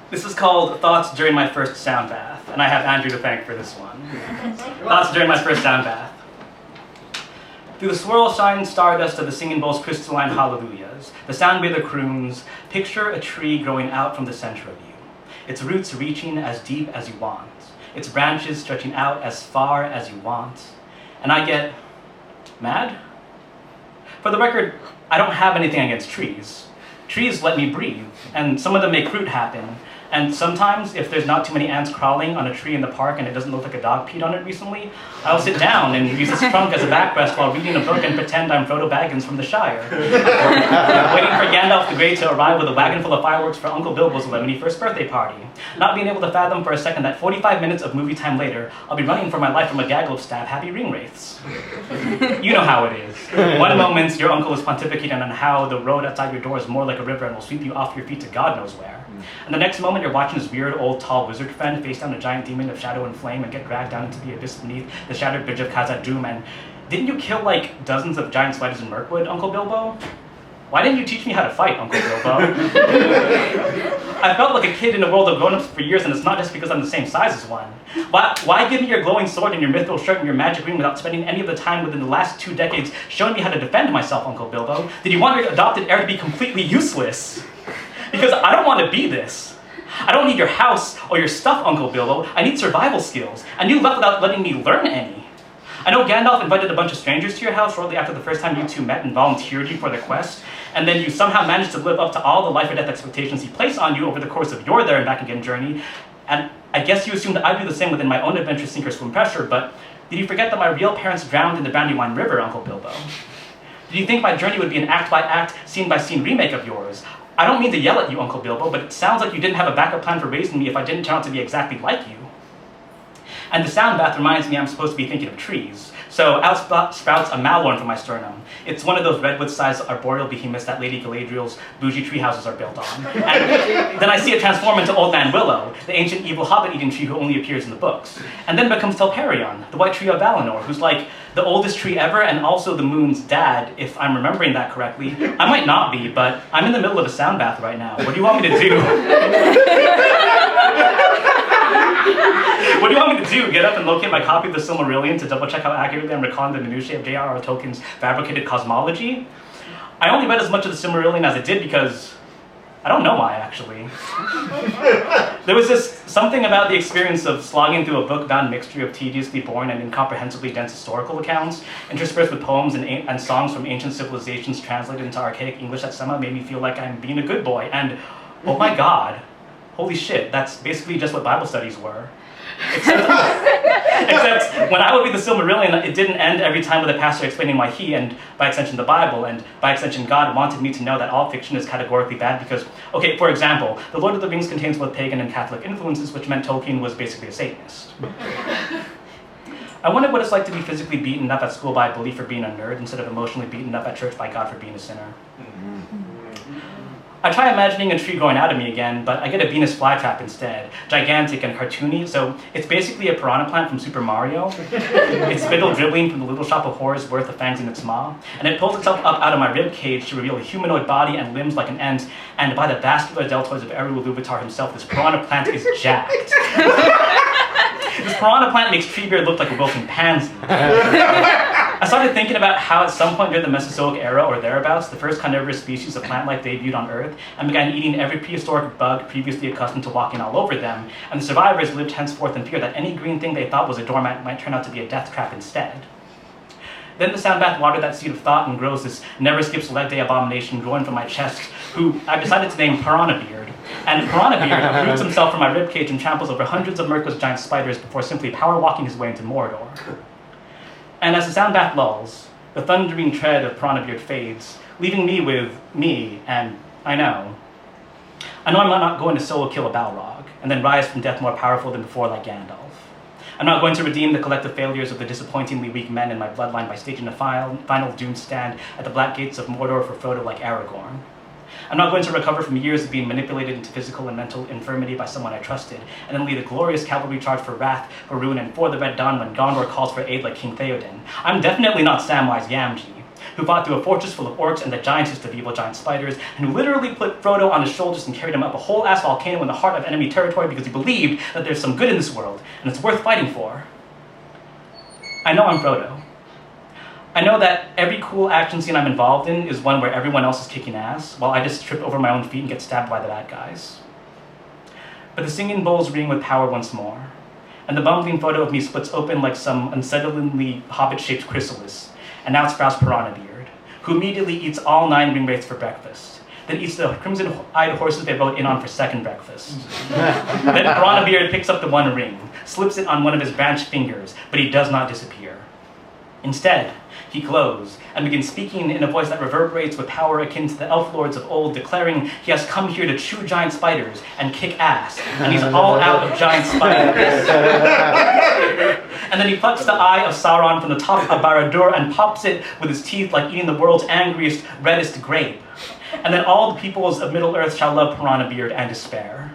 This is called Thoughts During My First Sound Bath, and I have Andrew to thank for this one. Thoughts During My First Sound Bath. Through the swirl shine stardust of the singing bowl's crystalline hallelujahs, the sound bather croons, picture a tree growing out from the center of you, its roots reaching as deep as you want, its branches stretching out as far as you want, and I get mad? For the record, I don't have anything against trees. Trees let me breathe, and some of them make fruit happen. And sometimes, if there's not too many ants crawling on a tree in the park and it doesn't look like a dog peed on it recently, I'll sit down and use its trunk as a backrest while reading a book and pretend I'm Frodo Baggins from the Shire. Waiting for Gandalf the Grey to arrive with a wagon full of fireworks for Uncle Bilbo's 11th birthday party. Not being able to fathom for a second that 45 minutes of movie time later, I'll be running for my life from a gaggle of stab-happy ring wraiths. You know how it is. One moment, your uncle is pontificating on how the road outside your door is more like a river and will sweep you off your feet to God knows where. And the next moment, you're watching this weird, old, tall wizard friend face down a giant demon of shadow and flame and get dragged down into the abyss beneath the shattered bridge of Khazad-dûm. And didn't you kill, like, dozens of giant spiders in Mirkwood, Uncle Bilbo? Why didn't you teach me how to fight, Uncle Bilbo? I felt like a kid in a world of grown-ups for years, and it's not just because I'm the same size as one. Why give me your glowing sword and your mithril shirt and your magic ring without spending any of the time within the last 2 decades showing me how to defend myself, Uncle Bilbo? Did you want your adopted heir to be completely useless? Because I don't want to be this. I don't need your house or your stuff, Uncle Bilbo. I need survival skills, and you left without letting me learn any. I know Gandalf invited a bunch of strangers to your house shortly after the first time you two met and volunteered you for the quest, and then you somehow managed to live up to all the life or death expectations he placed on you over the course of your there and back again journey, and I guess you assumed that I'd do the same within my own adventure sink or swim pressure, but did you forget that my real parents drowned in the Brandywine River, Uncle Bilbo? Did you think my journey would be an act-by-act, scene-by-scene remake of yours? I don't mean to yell at you, Uncle Bilbo, but it sounds like you didn't have a backup plan for raising me if I didn't turn out to be exactly like you. And the sound bath reminds me I'm supposed to be thinking of trees. So out sprouts a malorn from my sternum. It's one of those redwood-sized arboreal behemoths that Lady Galadriel's bougie tree houses are built on. And then I see it transform into Old Man Willow, the ancient evil hobbit-eating tree who only appears in the books. And then becomes Telperion, the white tree of Valinor, who's like the oldest tree ever and also the moon's dad, if I'm remembering that correctly. I might not be, but I'm in the middle of a sound bath right now. What do you want me to do? What do you want me to do? Get up and locate my copy of the Silmarillion to double-check how accurately I'm recalling the minutiae of J.R.R. Tolkien's fabricated cosmology? I only read as much of the Silmarillion as I did because I don't know why, actually. There was something about the experience of slogging through a book-bound mixture of tediously boring and incomprehensibly dense historical accounts, interspersed with poems and songs from ancient civilizations translated into archaic English that somehow made me feel like I'm being a good boy. And, oh my god, holy shit, that's basically just what Bible studies were. Except when I would read the Silmarillion, it didn't end every time with a pastor explaining why he, and by extension the Bible, and by extension God, wanted me to know that all fiction is categorically bad because, okay, for example, The Lord of the Rings contains both pagan and Catholic influences, which meant Tolkien was basically a Satanist. I wondered what it's like to be physically beaten up at school by a bully for being a nerd instead of emotionally beaten up at church by God for being a sinner. I try imagining a tree growing out of me again, but I get a Venus flytrap instead, gigantic and cartoony, so it's basically a piranha plant from Super Mario. It's spittle dribbling from the little shop of horrors worth of fangs in its maw, and it pulls itself up out of my rib cage to reveal a humanoid body and limbs like an ant, and by the vascular deltoids of Eru Iluvatar himself, this piranha plant is jacked. This piranha plant makes Treebeard look like a wilting pansy. I started thinking about how at some point during the Mesozoic era or thereabouts, the first carnivorous species of plant life debuted on Earth and began eating every prehistoric bug previously accustomed to walking all over them, and the survivors lived henceforth in fear that any green thing they thought was a doormat might turn out to be a death trap instead. Then the sound bath watered that seed of thought and grows this never-skips-leg-day abomination growing from my chest, who I've decided to name Piranha Beard. And Piranha Beard roots himself from my ribcage and tramples over hundreds of Mirko's giant spiders before simply power-walking his way into Mordor. And as the sound bath lulls, the thundering tread of Piranha Beard fades, leaving me with me, and I know I'm not going to solo kill a Balrog, and then rise from death more powerful than before like Gandalf. I'm not going to redeem the collective failures of the disappointingly weak men in my bloodline by staging a final doomed stand at the black gates of Mordor for Frodo like Aragorn. I'm not going to recover from years of being manipulated into physical and mental infirmity by someone I trusted, and then lead a glorious cavalry charge for wrath, for ruin, and for the Red Dawn when Gondor calls for aid like King Theoden. I'm definitely not Samwise Gamgee. who fought through a fortress full of orcs and the giantest of evil giant spiders, and who literally put Frodo on his shoulders and carried him up a whole ass volcano in the heart of enemy territory because he believed that there's some good in this world, and it's worth fighting for. I know I'm Frodo. I know that every cool action scene I'm involved in is one where everyone else is kicking ass, while I just trip over my own feet and get stabbed by the bad guys. But the singing bowls ring with power once more, and the bumbling photo of me splits open like some unsettlingly hobbit-shaped chrysalis, and out sprouts Piranha Beard, who immediately eats all 9 ring wraiths for breakfast, then eats the crimson-eyed horses they rode in on for second breakfast. Then Piranha Beard picks up the 1 ring, slips it on one of his branched fingers, but he does not disappear. Instead, he glows and begins speaking in a voice that reverberates with power akin to the elf lords of old, declaring he has come here to chew giant spiders and kick ass, and he's all out of giant spiders. And then he plucks the eye of Sauron from the top of Barad-dûr and pops it with his teeth like eating the world's angriest, reddest grape. And then all the peoples of Middle-earth shall love Piranha Beard and despair.